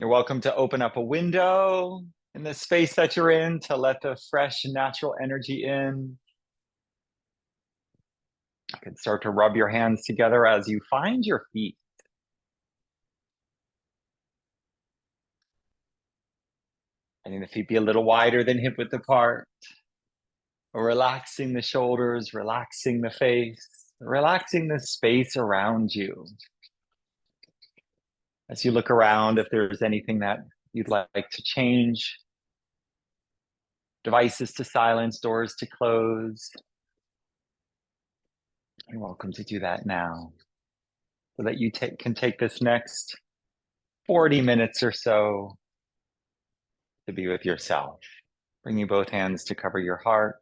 You're welcome to open up a window in the space that you're in to let the fresh natural energy in. You can start to rub your hands together as you find your feet. Letting the feet be a little wider than hip width apart. Relaxing the shoulders, relaxing the face, relaxing the space around you. As you look around, if there's anything that you'd like to change, devices to silence, doors to close, you're welcome to do that now so that you can take this next 40 minutes or so to be with yourself. Bringing both hands to cover your heart.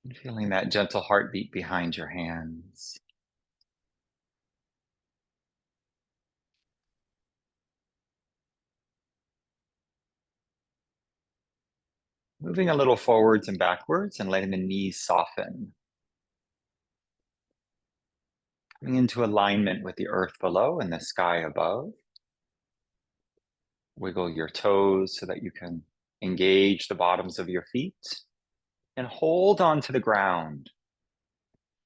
And feeling that gentle heartbeat behind your hands. Moving a little forwards and backwards and letting the knees soften. Coming into alignment with the earth below and the sky above. Wiggle your toes so that you can engage the bottoms of your feet and hold on to the ground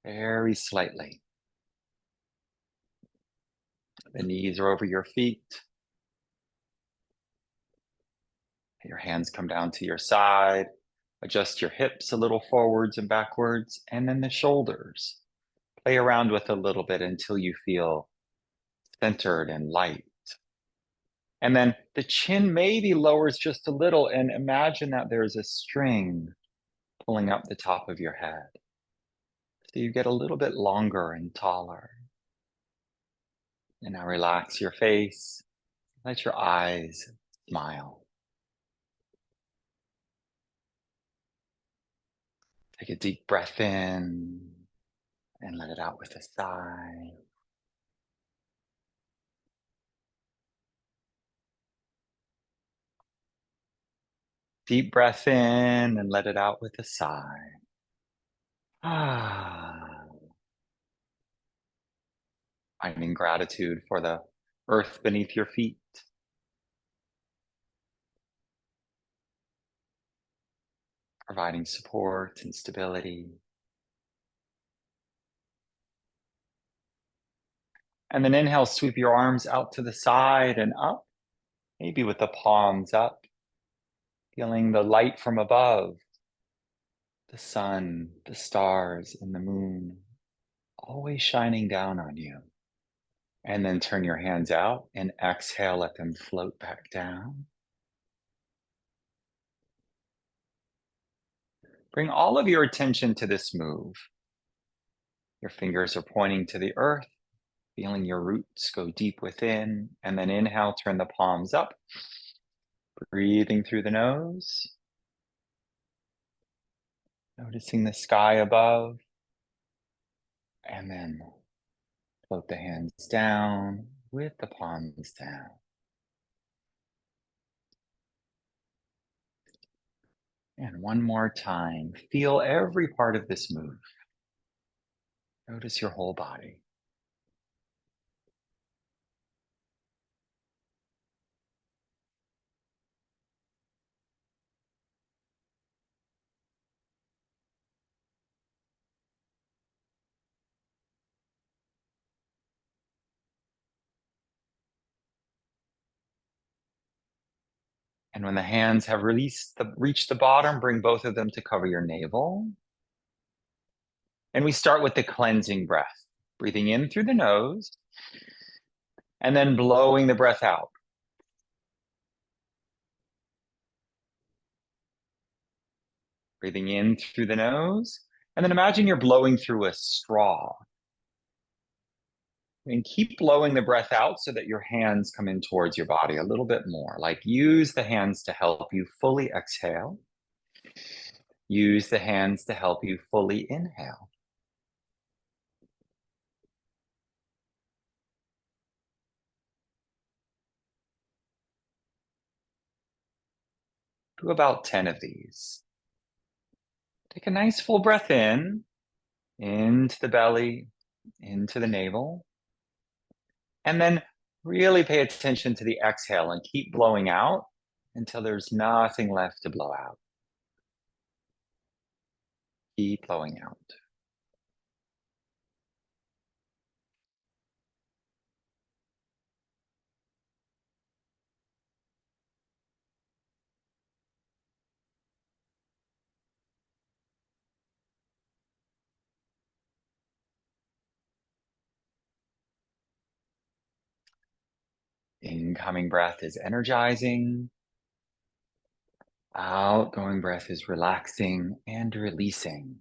very slightly. The knees are over your feet. Your hands come down to your side. Adjust your hips a little forwards and backwards, and then the shoulders. Play around with a little bit until you feel centered and light. And then the chin maybe lowers just a little, and imagine that there's a string pulling up the top of your head. So you get a little bit longer and taller. And now relax your face. Let your eyes smile. Take a deep breath in and let it out with a sigh. Deep breath in and let it out with a sigh. Ah. Finding gratitude for the earth beneath your feet. Providing support and stability. And then inhale, sweep your arms out to the side and up, maybe with the palms up. Feeling the light from above, the sun, the stars, and the moon, always shining down on you. And then turn your hands out and exhale, let them float back down. Bring all of your attention to this move. Your fingers are pointing to the earth, feeling your roots go deep within. And then inhale, turn the palms up, breathing through the nose. Noticing the sky above. And then float the hands down with the palms down. And one more time, feel every part of this move. Notice your whole body. And when the hands have reached the bottom, bring both of them to cover your navel. And we start with the cleansing breath, breathing in through the nose, and then blowing the breath out. Breathing in through the nose, and then imagine you're blowing through a straw. And keep blowing the breath out so that your hands come in towards your body a little bit more. Like use the hands to help you fully exhale. Use the hands to help you fully inhale. Do about 10 of these. Take a nice full breath in, into the belly, into the navel. And then really pay attention to the exhale and keep blowing out until there's nothing left to blow out. Keep blowing out. Incoming breath is energizing. Outgoing breath is relaxing and releasing.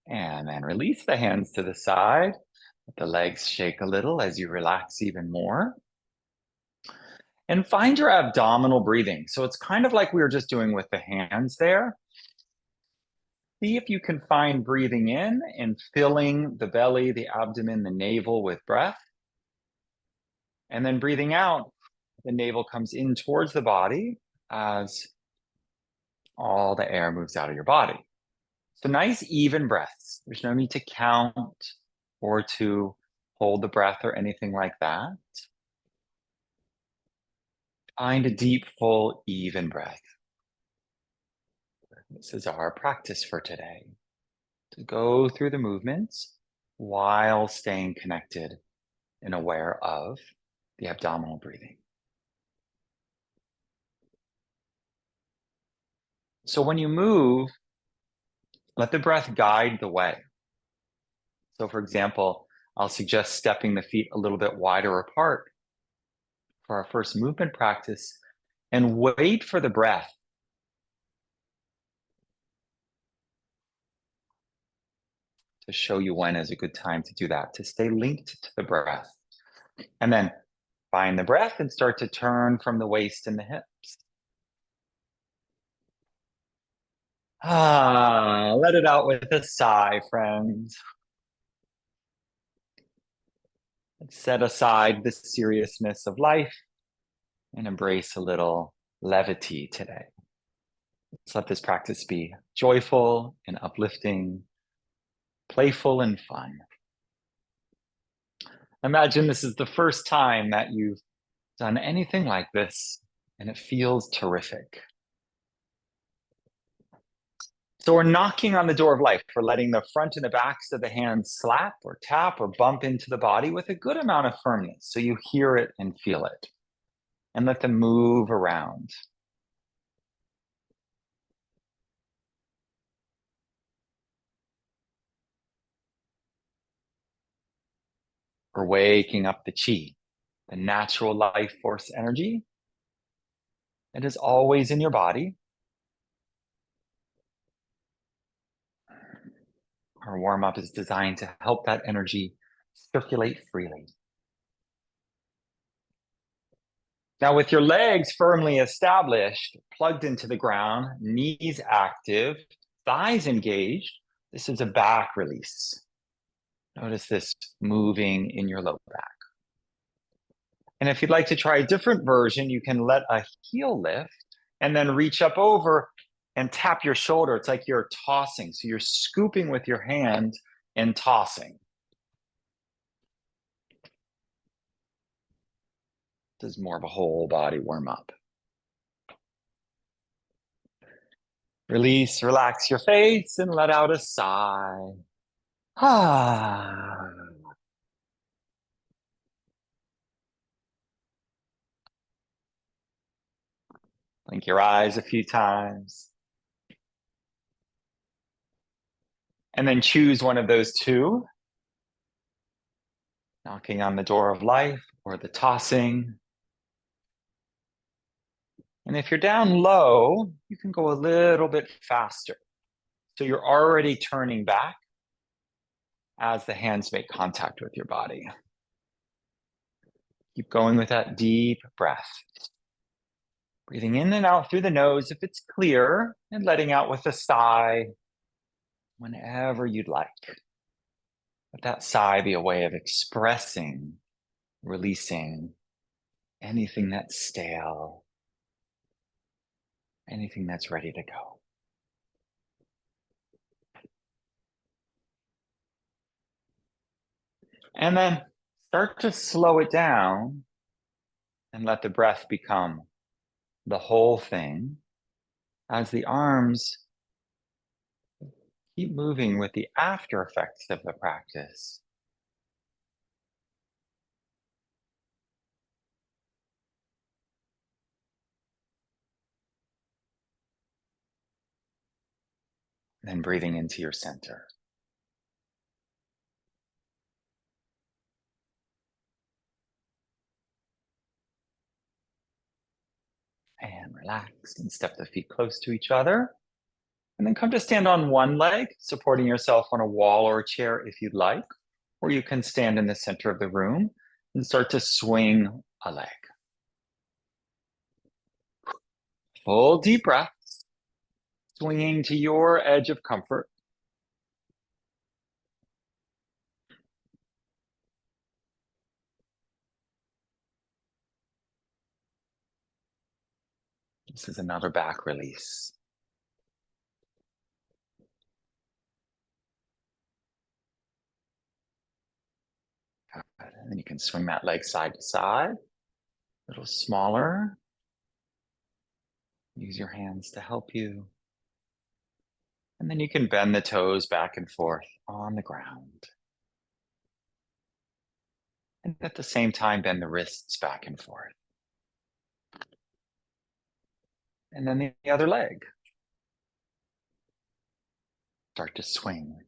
And then release the hands to the side. Let the legs shake a little as you relax even more. And find your abdominal breathing. So it's kind of like we were just doing with the hands there. See if you can find breathing in and filling the belly, the abdomen, the navel with breath. And then breathing out, the navel comes in towards the body as all the air moves out of your body. So nice, even breaths. There's no need to count or to hold the breath or anything like that. Find a deep, full, even breath. This is our practice for today, to go through the movements while staying connected and aware of the abdominal breathing. So when you move, let the breath guide the way. So for example, I'll suggest stepping the feet a little bit wider apart for our first movement practice and wait for the breath to show you when is a good time to do that, to stay linked to the breath. And then find the breath and start to turn from the waist and the hips. Let it out with a sigh, friends. Let's set aside the seriousness of life and embrace a little levity today. Let's let this practice be joyful and uplifting, playful and fun. Imagine this is the first time that you've done anything like this, and it feels terrific. So we're knocking on the door of life. We're letting the front and the backs of the hands slap or tap or bump into the body with a good amount of firmness, so you hear it and feel it. And let them move around. We're waking up the chi, the natural life force energy. It is always in your body. Our warm-up is designed to help that energy circulate freely. Now, with your legs firmly established, plugged into the ground, knees active, thighs engaged, this is a back release. Notice this moving in your low back. And if you'd like to try a different version, you can let a heel lift and then reach up over and tap your shoulder. It's like you're tossing. So you're scooping with your hand and tossing. This is more of a whole body warm up. Release, relax your face and let out a sigh. Ah. Blink your eyes a few times. And then choose one of those two. Knocking on the door of life or the tossing. And if you're down low, you can go a little bit faster. So you're already turning back as the hands make contact with your body. Keep going with that deep breath. Breathing in and out through the nose if it's clear, and letting out with a sigh whenever you'd like. Let that sigh be a way of expressing, releasing anything that's stale, anything that's ready to go. And then start to slow it down and let the breath become the whole thing as the arms keep moving with the after effects of the practice. Then breathing into your center. And relax and step the feet close to each other. And then come to stand on one leg, supporting yourself on a wall or a chair if you'd like. Or you can stand in the center of the room and start to swing a leg. Full deep breaths, swinging to your edge of comfort. This is another back release. Good. And then you can swing that leg side to side, a little smaller. Use your hands to help you. And then you can bend the toes back and forth on the ground. And at the same time, bend the wrists back and forth. And then the other leg. Start to swing.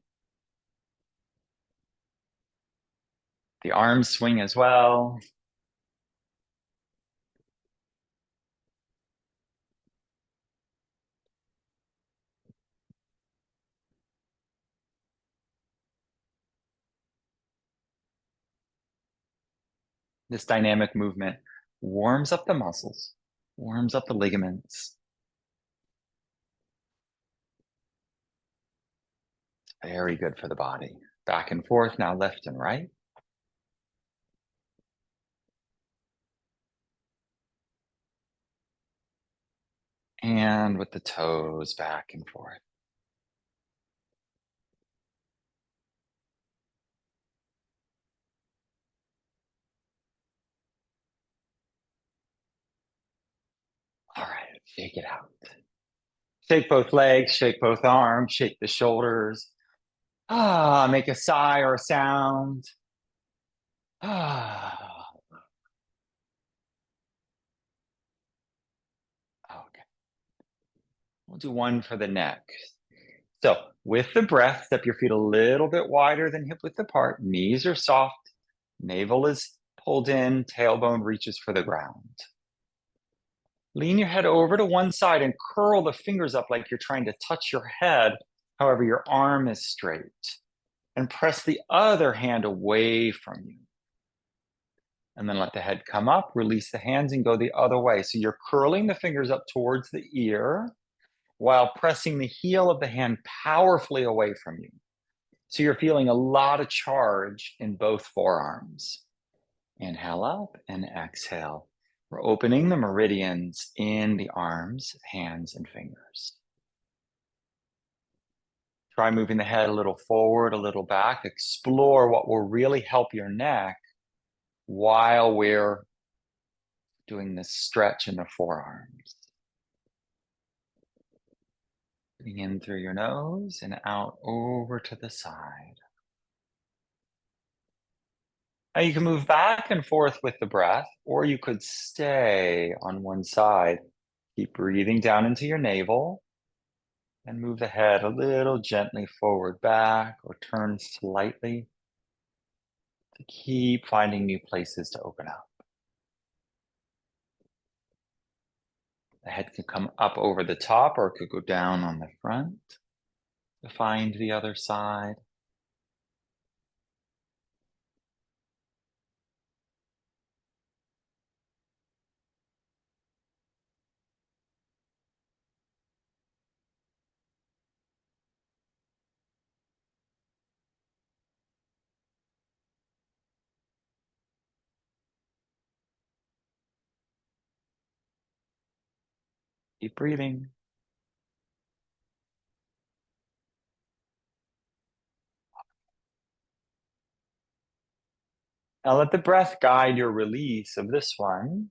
The arms swing as well. This dynamic movement warms up the muscles, warms up the ligaments. It's very good for the body. Back and forth, now left and right. And with the toes back and forth. All right, shake it out. Shake both legs, shake both arms, shake the shoulders. Make a sigh or a sound. Okay. We'll do one for the neck. So with the breath, step your feet a little bit wider than hip width apart. Knees are soft. Navel is pulled in. Tailbone reaches for the ground. Lean your head over to one side and curl the fingers up like you're trying to touch your head. However, your arm is straight. And press the other hand away from you. And then let the head come up, release the hands and go the other way. So you're curling the fingers up towards the ear while pressing the heel of the hand powerfully away from you. So you're feeling a lot of charge in both forearms. Inhale up and exhale. We're opening the meridians in the arms, hands, and fingers. Try moving the head a little forward, a little back. Explore what will really help your neck while we're doing this stretch in the forearms. Breathing in through your nose and out over to the side. Now you can move back and forth with the breath, or you could stay on one side. Keep breathing down into your navel and move the head a little gently forward back or turn slightly to keep finding new places to open up. The head can come up over the top or it could go down on the front to find the other side. Keep breathing. Now let the breath guide your release of this one.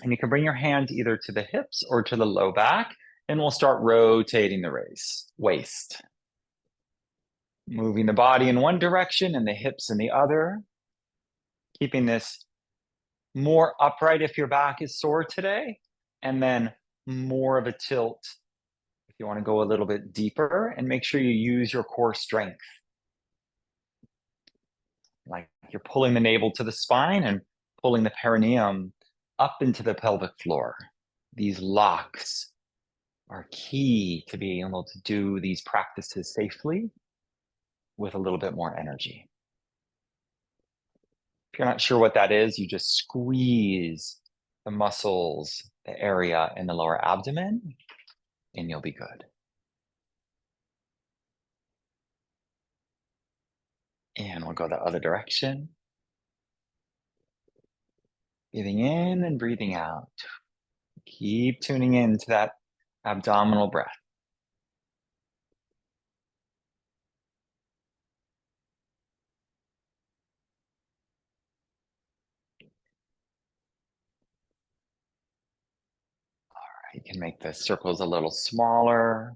And you can bring your hands either to the hips or to the low back, and we'll start rotating the waist. Moving the body in one direction and the hips in the other. Keeping this more upright if your back is sore today, and then more of a tilt if you want to go a little bit deeper, and make sure you use your core strength. Like you're pulling the navel to the spine and pulling the perineum up into the pelvic floor. These locks are key to being able to do these practices safely with a little bit more energy. If you're not sure what that is, you just squeeze the muscles, the area in the lower abdomen, and you'll be good. And we'll go the other direction. Breathing in and breathing out. Keep tuning in to that abdominal breath. You can make the circles a little smaller.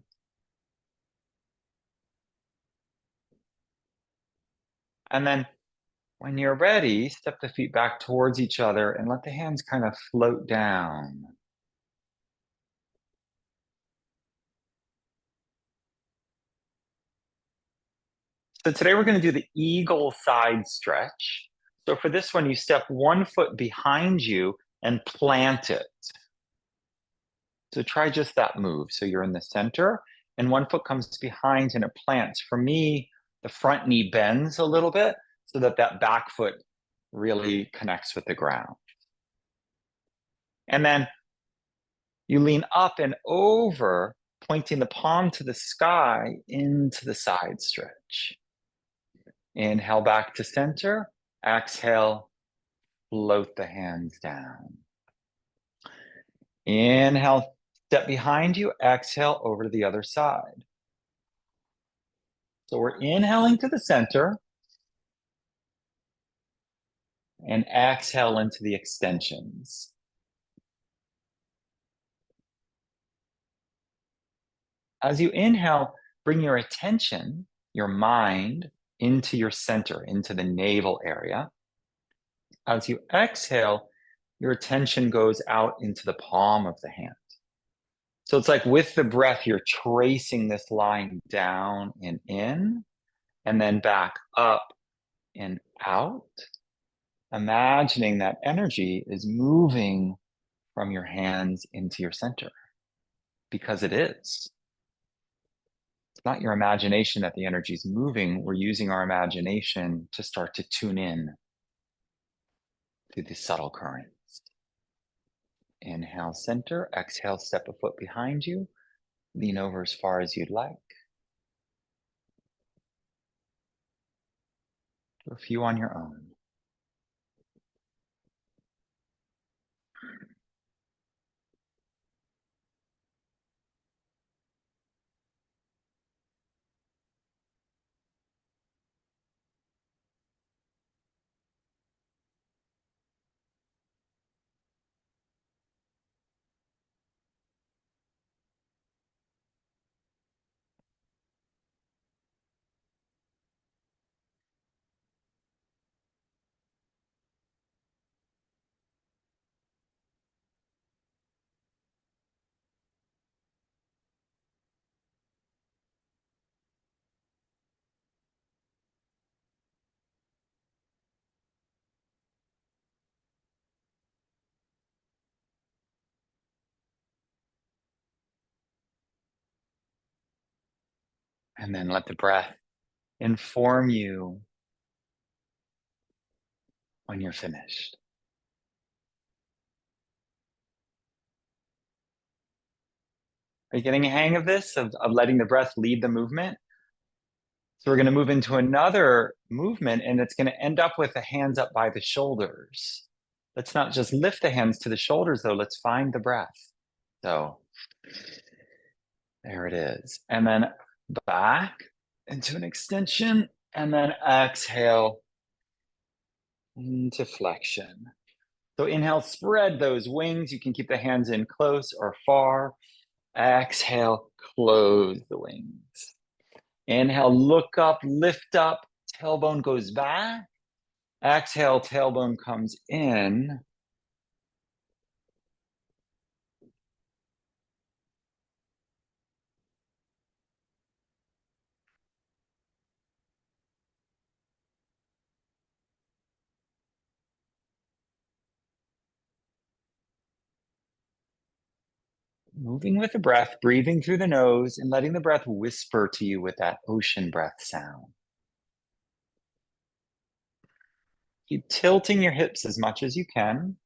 And then when you're ready, step the feet back towards each other and let the hands kind of float down. So today we're going to do the eagle side stretch. So for this one, you step one foot behind you and plant it. So try just that move. So you're in the center and one foot comes behind and it plants. For me, the front knee bends a little bit so that that back foot really connects with the ground. And then you lean up and over, pointing the palm to the sky into the side stretch. Inhale back to center. Exhale, float the hands down. Inhale, step behind you. Exhale over to the other side. So we're inhaling to the center and exhale into the extensions. As you inhale, bring your attention, your mind, into your center, into the navel area. As you exhale, your attention goes out into the palm of the hand. So it's like with the breath, you're tracing this line down and in, and then back up and out, imagining that energy is moving from your hands into your center, because it is. It's not your imagination that the energy is moving. We're using our imagination to start to tune in to the subtle currents. Inhale, center. Exhale, step a foot behind you. Lean over as far as you'd like. Do a few on your own. And then let the breath inform you when you're finished. Are you getting a hang of this, of letting the breath lead the movement? So we're going to move into another movement, and it's going to end up with the hands up by the shoulders. Let's not just lift the hands to the shoulders, though. Let's find the breath. So there it is. And then back into an extension, and then exhale into flexion. So inhale, spread those wings. You can keep the hands in close or far. Exhale, close the wings. Inhale, look up, lift up, tailbone goes back. Exhale, tailbone comes in. Moving with the breath, breathing through the nose and letting the breath whisper to you with that ocean breath sound. Keep tilting your hips as much as you can.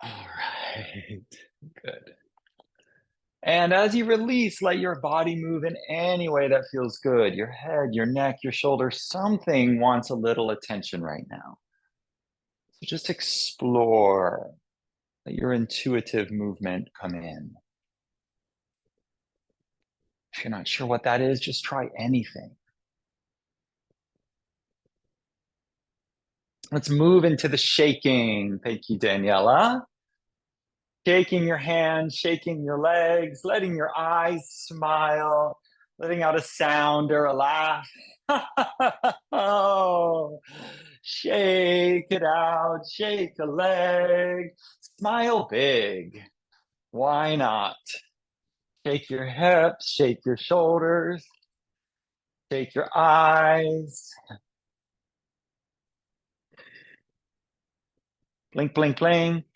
All right, good. And as you release, let your body move in any way that feels good. Your head, your neck, your shoulders, something wants a little attention right now. So just explore. Let your intuitive movement come in. If you're not sure what that is, just try anything. Let's move into the shaking. Thank you, Daniela. Shaking your hands, shaking your legs, letting your eyes smile, letting out a sound or a laugh. Oh, shake it out, shake a leg, smile big. Why not? Shake your hips, shake your shoulders, shake your eyes. Blink, blink, blink.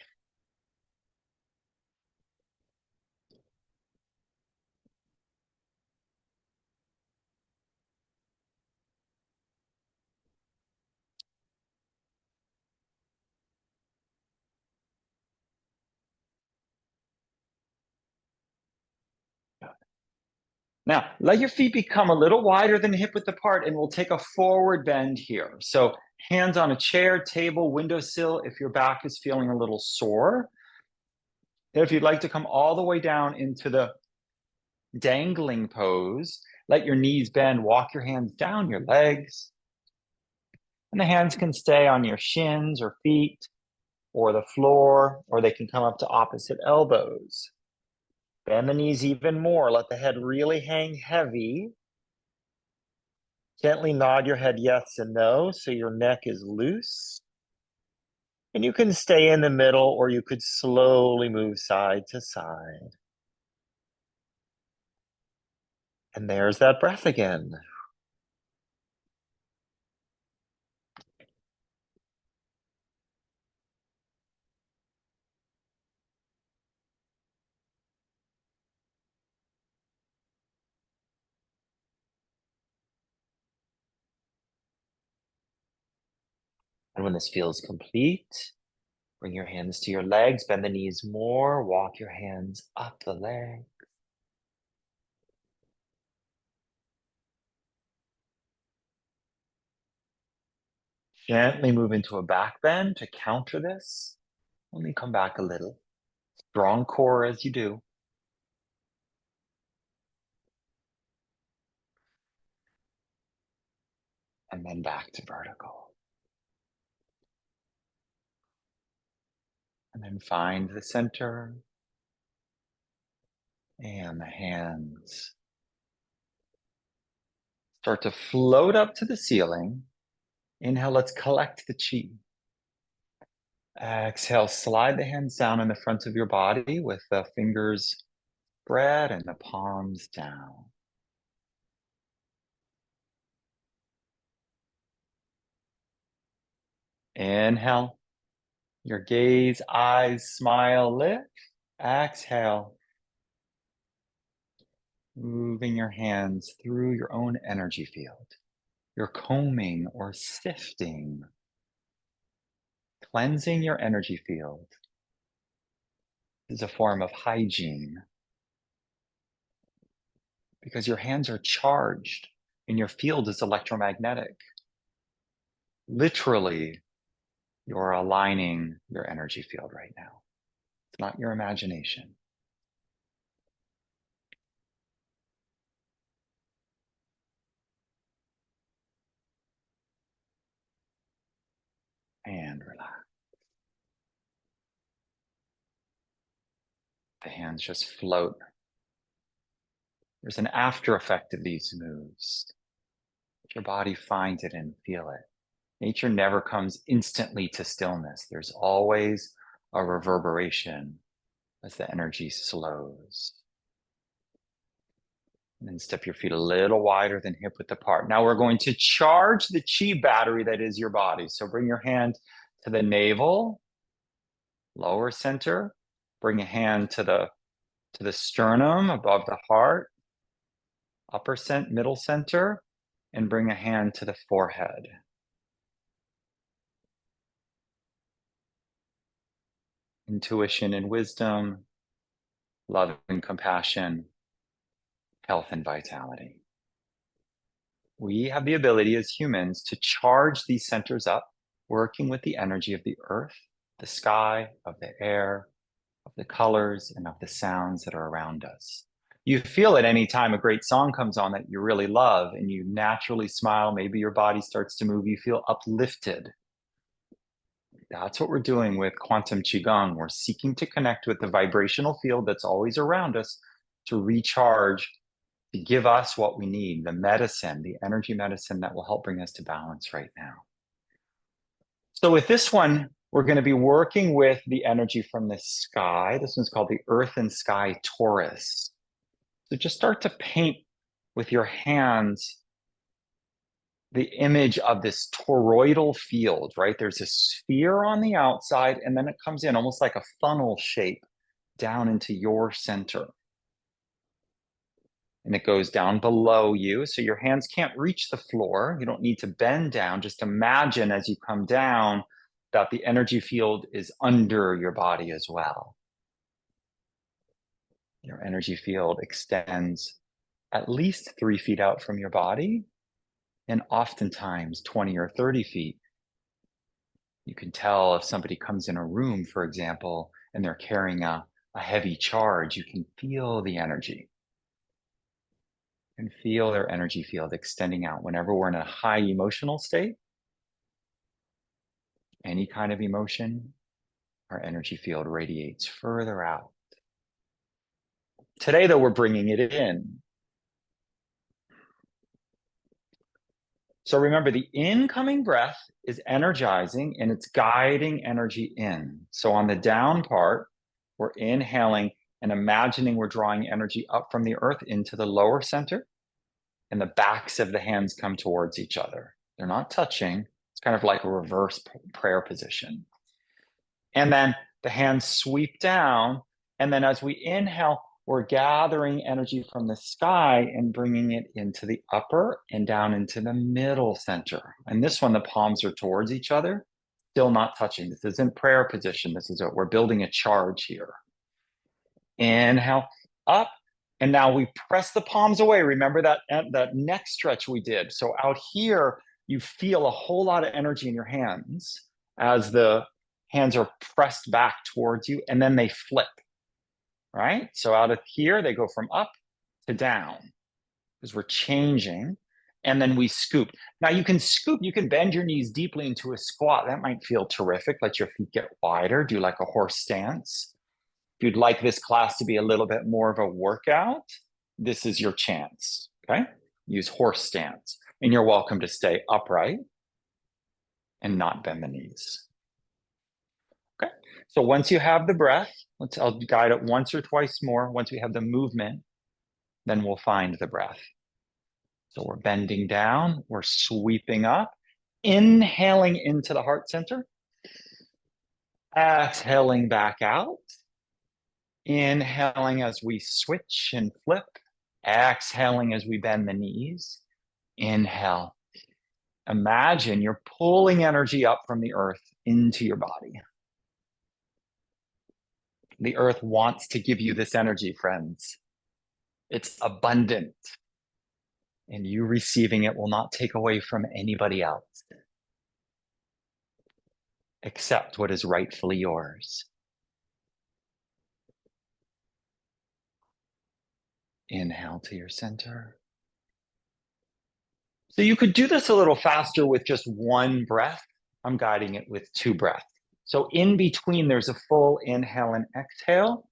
Now, let your feet become a little wider than hip width apart, and we'll take a forward bend here. So hands on a chair, table, windowsill, if your back is feeling a little sore. If you'd like to come all the way down into the dangling pose, let your knees bend, walk your hands down your legs. And the hands can stay on your shins or feet or the floor, or they can come up to opposite elbows. Bend the knees even more. Let the head really hang heavy. Gently nod your head yes and no so your neck is loose. And you can stay in the middle, or you could slowly move side to side. And there's that breath again. And when this feels complete, bring your hands to your legs, bend the knees more, walk your hands up the leg. Gently move into a back bend to counter this. Only come back a little. Strong core as you do. And then back to vertical. And then find the center and the hands. Start to float up to the ceiling. Inhale, let's collect the chi. Exhale, slide the hands down in the front of your body with the fingers spread and the palms down. Inhale, your gaze, eyes, smile, lift. Exhale. moving your hands through your own energy field. You're combing or sifting, cleansing your energy field. This is a form of hygiene because your hands are charged and your field is electromagnetic. Literally, you're aligning your energy field right now. It's not your imagination. And relax. The hands just float. There's an after effect of these moves. Let your body find it and feel it. Nature never comes instantly to stillness. There's always a reverberation as the energy slows. And then step your feet a little wider than hip width apart. Now we're going to charge the chi battery that is your body. So bring your hand to the navel, lower center. Bring a hand to the sternum above the heart, middle center, and bring a hand to the forehead. Intuition and wisdom, love and compassion, health and vitality. We have the ability as humans to charge these centers up, working with the energy of the earth, the sky, of the air, of the colors, and of the sounds that are around us. You feel it any time a great song comes on that you really love and you naturally smile. Maybe your body starts to move. You feel uplifted. That's what we're doing with Quantum Qigong. We're seeking to connect with the vibrational field that's always around us to recharge, to give us what we need, the medicine, the energy medicine that will help bring us to balance right now. So with this one, we're going to be working with the energy from the sky. This one's called the Earth and Sky Torus. So just start to paint with your hands the image of this toroidal field, right? There's a sphere on the outside, and then it comes in almost like a funnel shape down into your center. And it goes down below you. So your hands can't reach the floor. You don't need to bend down. Just imagine as you come down that the energy field is under your body as well. Your energy field extends at least 3 feet out from your body, and oftentimes 20 or 30 feet. You can tell if somebody comes in a room, for example, and they're carrying a heavy charge, you can feel the energy. You can feel their energy field extending out. Whenever we're in a high emotional state, any kind of emotion, our energy field radiates further out. Today, though, we're bringing it in. So remember, the incoming breath is energizing and it's guiding energy in. So on the down part, we're inhaling and imagining we're drawing energy up from the earth into the lower center, and the backs of the hands come towards each other. They're not touching. It's kind of like a reverse prayer position. And then the hands sweep down. And then as we inhale, we're gathering energy from the sky and bringing it into the upper and down into the middle center. And this one, the palms are towards each other, still not touching. This isn't prayer position. This is we're building a charge here. Inhale, up. And now we press the palms away. Remember that neck stretch we did. So out here, you feel a whole lot of energy in your hands as the hands are pressed back towards you, and then they flip, right? So out of here, they go from up to down because we're changing, and then we scoop. Now you can scoop, you can bend your knees deeply into a squat. That might feel terrific. Let your feet get wider, do like a horse stance. If you'd like this class to be a little bit more of a workout, this is your chance, okay? Use horse stance, and you're welcome to stay upright and not bend the knees. Okay, so once you have the breath, I'll guide it once or twice more. Once we have the movement, then we'll find the breath. So we're bending down, we're sweeping up, inhaling into the heart center, exhaling back out, inhaling as we switch and flip, Exhaling as we bend the knees. Inhale. Imagine you're pulling energy up from the earth into your body. The earth wants to give you this energy, friends. It's abundant, and you receiving it will not take away from anybody else. Accept what is rightfully yours. Inhale to your center. So you could do this a little faster with just one breath. I'm guiding it with 2 breaths. So in between, there's a full inhale and exhale,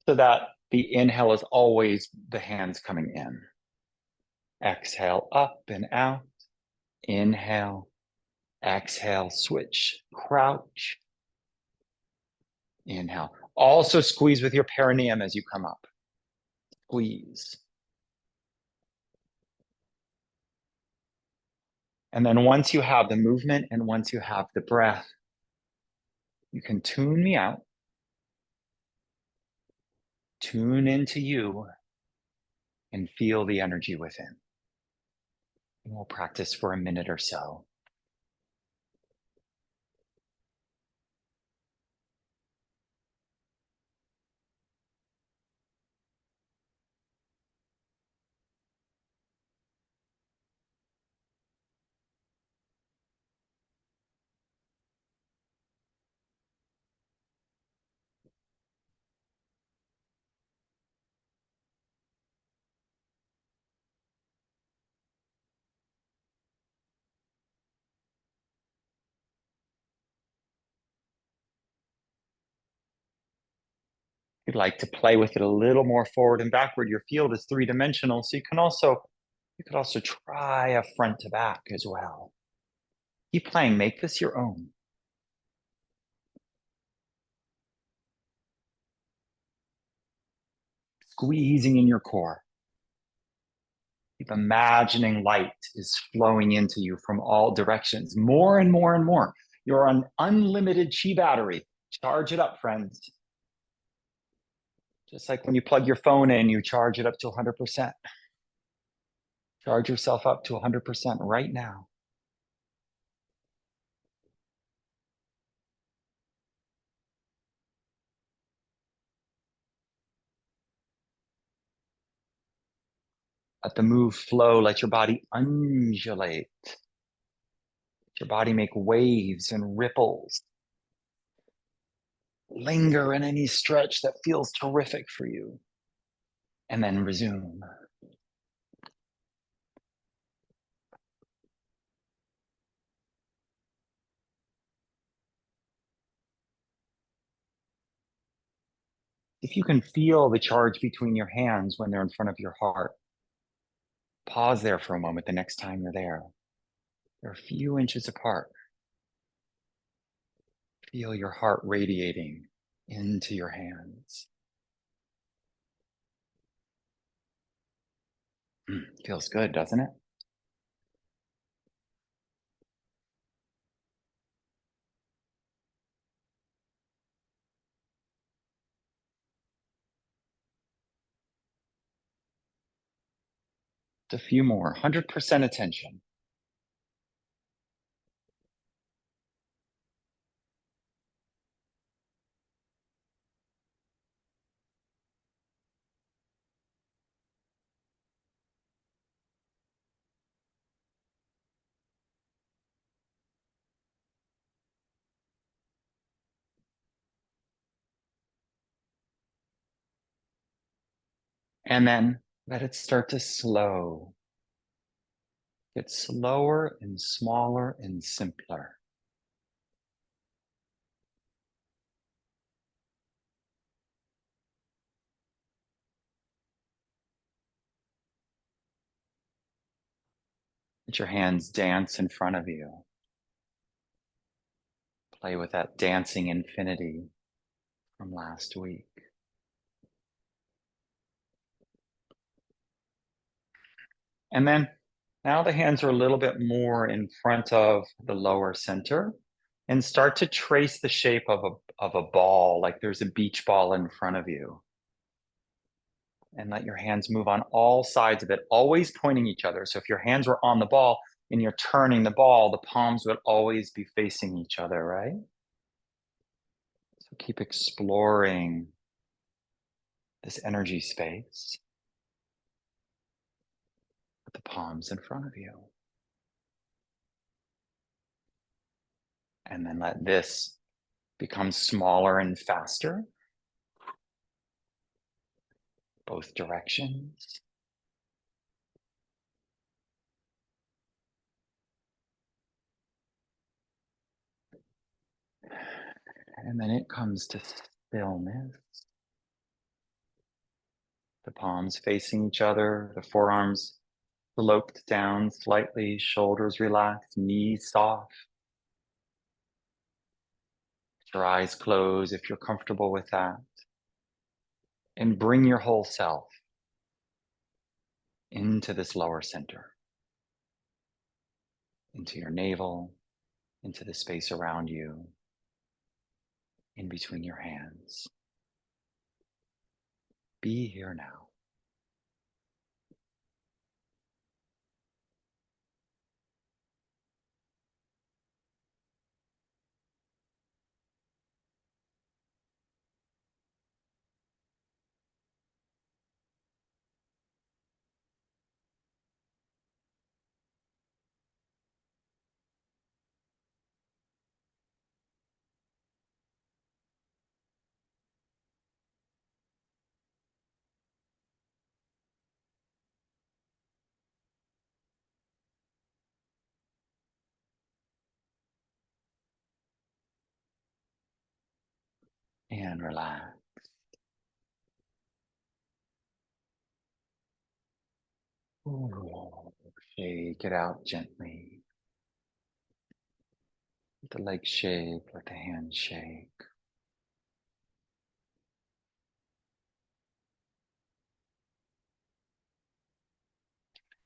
so that the inhale is always the hands coming in. Exhale up and out. Inhale. Exhale, switch, crouch. Inhale. Also squeeze with your perineum as you come up. Squeeze. And then once you have the movement and once you have the breath, you can tune me out. Tune into you and feel the energy within. And we'll practice for a minute or so. If you'd like to play with it a little more forward and backward, your field is 3-dimensional, so you could also try a front to back as well. Keep playing, make this your own. Squeezing in your core. Keep imagining light is flowing into you from all directions, more and more and more. You're an unlimited chi battery. Charge it up, friends. Just like when you plug your phone in, you charge it up to 100%. Charge yourself up to 100% right now. Let the move flow, let your body undulate. Let your body make waves and ripples. Linger in any stretch that feels terrific for you. And then resume. If you can feel the charge between your hands when they're in front of your heart, pause there for a moment the next time you're there. They're a few inches apart. Feel your heart radiating into your hands. Feels good, doesn't it? Just a few more, 100% attention. And then let it start to slow. Get slower and smaller and simpler. Let your hands dance in front of you. Play with that dancing infinity from last week. And then now the hands are a little bit more in front of the lower center, and start to trace the shape of a ball, like there's a beach ball in front of you. And let your hands move on all sides of it, always pointing each other. So if your hands were on the ball and you're turning the ball, the palms would always be facing each other, right? So keep exploring this energy space with the palms in front of you. And then let this become smaller and faster, both directions. And then it comes to stillness. The palms facing each other, the forearms sloped down slightly, shoulders relaxed, knees soft. Your eyes close if you're comfortable with that. And bring your whole self into this lower center, into your navel, into the space around you, in between your hands. Be here now. And relax. Ooh, shake it out gently. Let the legs shake, let the hands shake.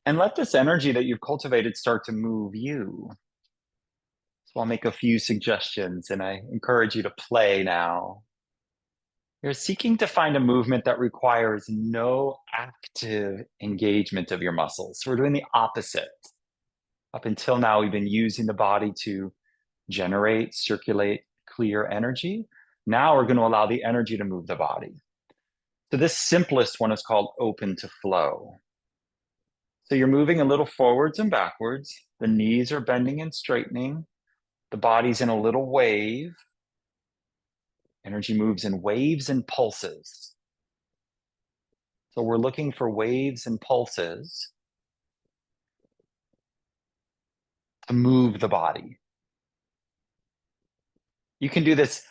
And let this energy that you've cultivated start to move you. So I'll make a few suggestions and I encourage you to play now. You're seeking to find a movement that requires no active engagement of your muscles. So we're doing the opposite. Up until now, we've been using the body to generate, circulate, clear energy. Now we're going to allow the energy to move the body. So this simplest one is called open to flow. So you're moving a little forwards and backwards. The knees are bending and straightening. The body's in a little wave. Energy moves in waves and pulses. So we're looking for waves and pulses to move the body. You can do this.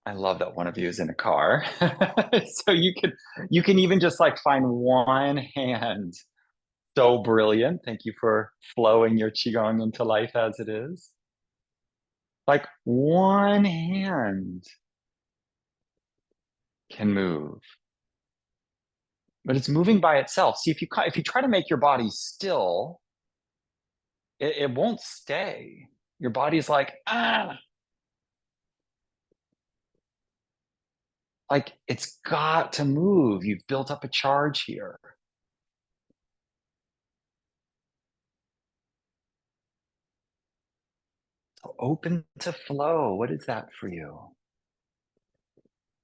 I love that one of you is in a car. So you can even just like find one hand. So brilliant. Thank you for flowing your Qigong into life as it is. Like one hand can move, but it's moving by itself. See, if you try to make your body still, it won't stay. Your body's like, like it's got to move. You've built up a charge here. So open to flow. What is that for you?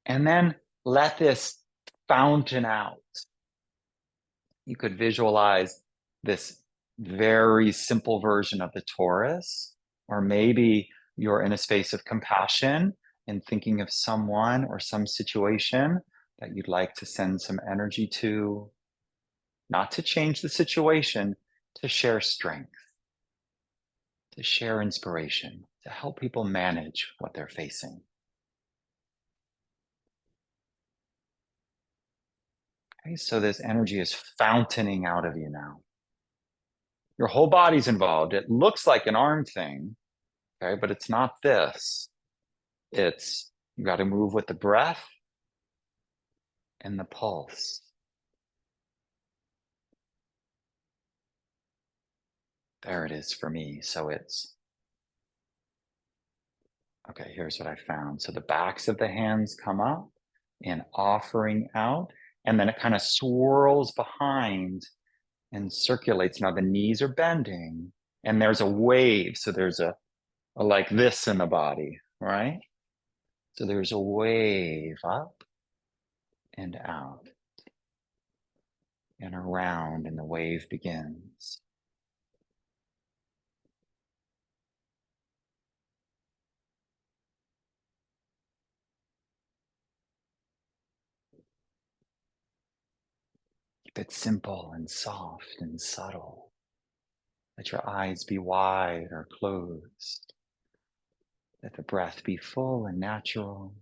And then let this fountain out. You could visualize this very simple version of the torus, or maybe you're in a space of compassion and thinking of someone or some situation that you'd like to send some energy to, not to change the situation, to share strength, to share inspiration, to help people manage what they're facing. Okay, so this energy is fountaining out of you now. Your whole body's involved. It looks like an arm thing, okay, but it's not this. It's you got to move with the breath and the pulse. There it is for me. So it's okay. Here's what I found. So the backs of the hands come up and offering out, And then it kind of swirls behind and circulates. Now the knees are bending and there's a wave. So there's a like this in the body, right? So there's a wave up and out and around, and the wave begins. Keep it simple and soft and subtle. Let your eyes be wide or closed. Let the breath be full and natural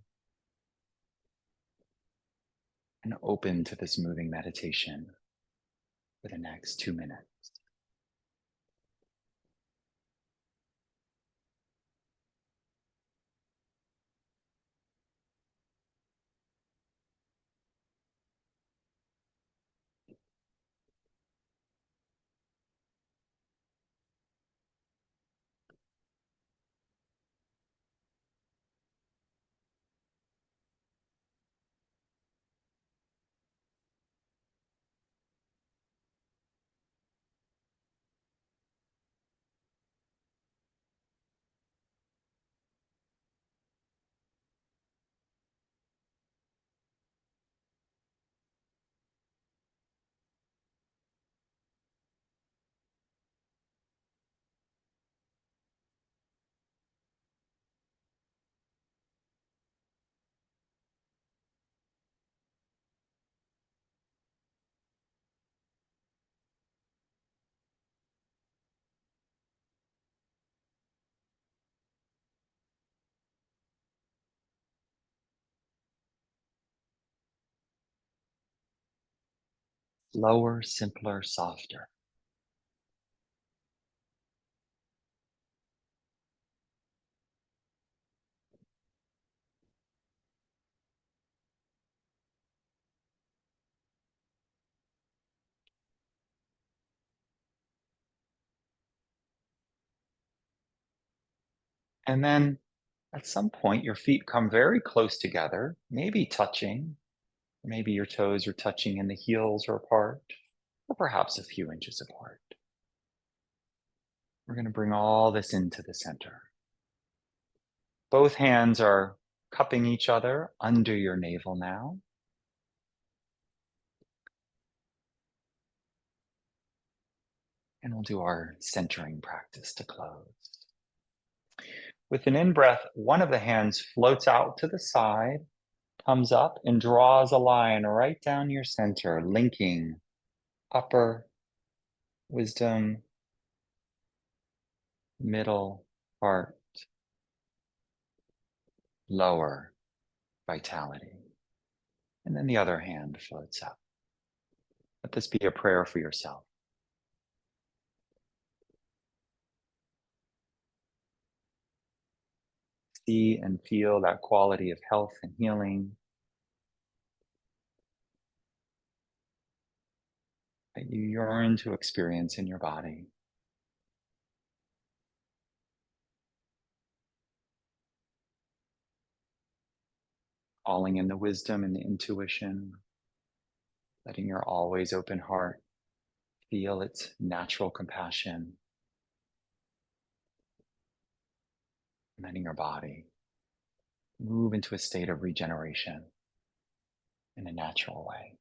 and open to this moving meditation for the next 2 minutes. Slower, simpler, softer. And then at some point, your feet come very close together, maybe touching. Maybe your toes are touching and the heels are apart, or perhaps a few inches apart. We're going to bring all this into the center. Both hands are cupping each other under your navel now. And we'll do our centering practice to close. With an in breath, one of the hands floats out to the side, comes up, and draws a line right down your center, linking upper wisdom, middle heart, lower vitality. And then the other hand floats up. Let this be a prayer for yourself. See and feel that quality of health and healing that you yearn to experience in your body. Calling in the wisdom and the intuition, letting your always open heart feel its natural compassion, letting your body move into a state of regeneration in a natural way.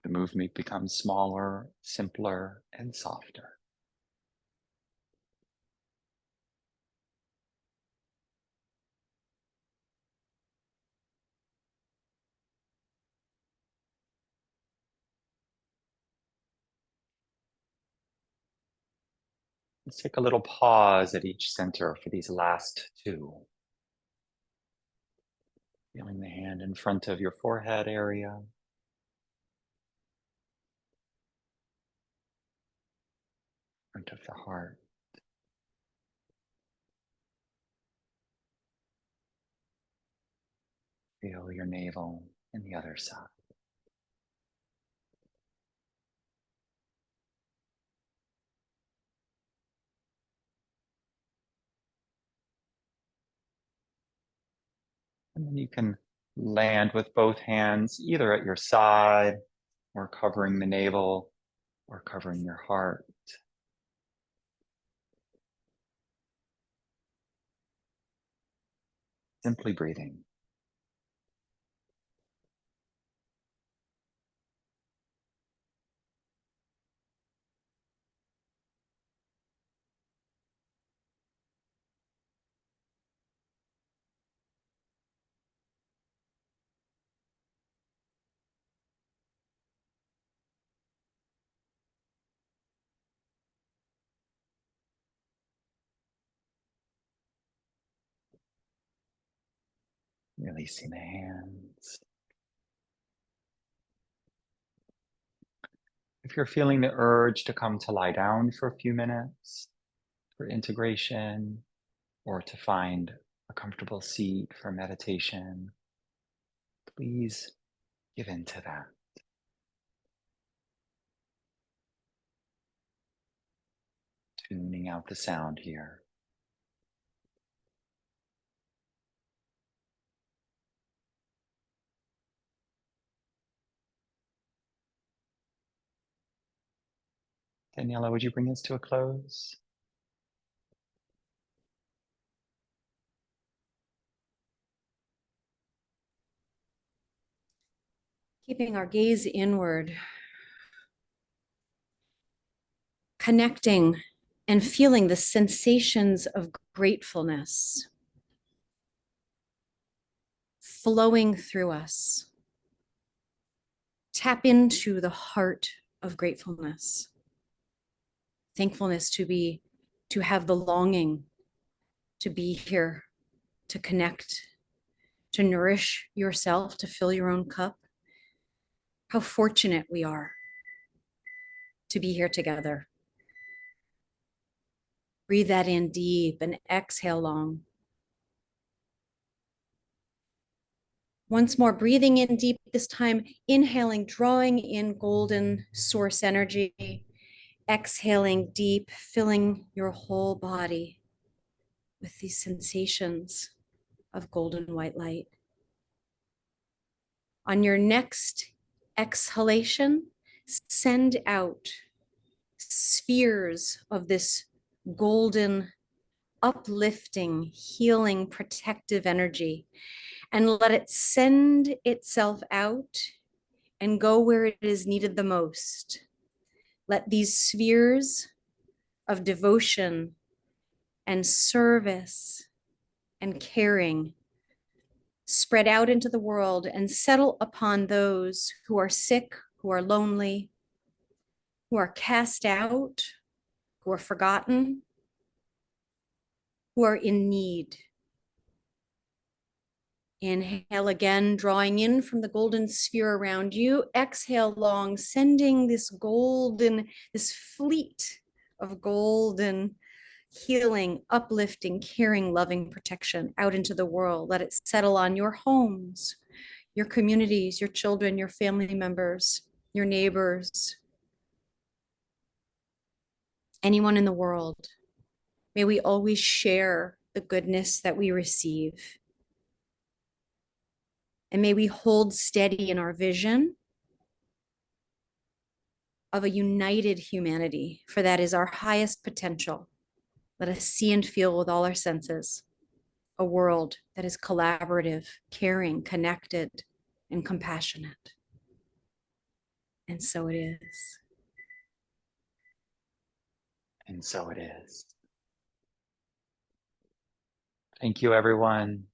The movement becomes smaller, simpler, and softer. Let's take a little pause at each center for these last two. Feeling the hand in front of your forehead area. Front of the heart. Feel your navel and the other side. And then you can land with both hands either at your side or covering the navel or covering your heart. Simply breathing. Releasing the hands. If you're feeling the urge to come to lie down for a few minutes for integration or to find a comfortable seat for meditation, please give in to that. Tuning out the sound here. Daniela, would you bring us to a close? Keeping our gaze inward, connecting and feeling the sensations of gratefulness flowing through us. Tap into the heart of gratefulness. Thankfulness to have the longing to be here, to connect, to nourish yourself, to fill your own cup. How fortunate we are to be here together. Breathe that in deep and exhale long. Once more, breathing in deep, this time inhaling, drawing in golden source energy, exhaling deep, filling your whole body with these sensations of golden white light. On your next exhalation, send out spheres of this golden, uplifting, healing, protective energy, and let it send itself out and go where it is needed the most. Let these spheres of devotion and service and caring spread out into the world and settle upon those who are sick, who are lonely, who are cast out, who are forgotten, who are in need. Inhale again, drawing in from the golden sphere around you. Exhale long, sending this fleet of golden healing, uplifting, caring, loving protection out into the world. Let it settle on your homes, your communities, your children, your family members, your neighbors, anyone in the world. May we always share the goodness that we receive. And may we hold steady in our vision of a united humanity, for that is our highest potential. Let us see and feel with all our senses a world that is collaborative, caring, connected, and compassionate. And so it is. And so it is. Thank you, everyone.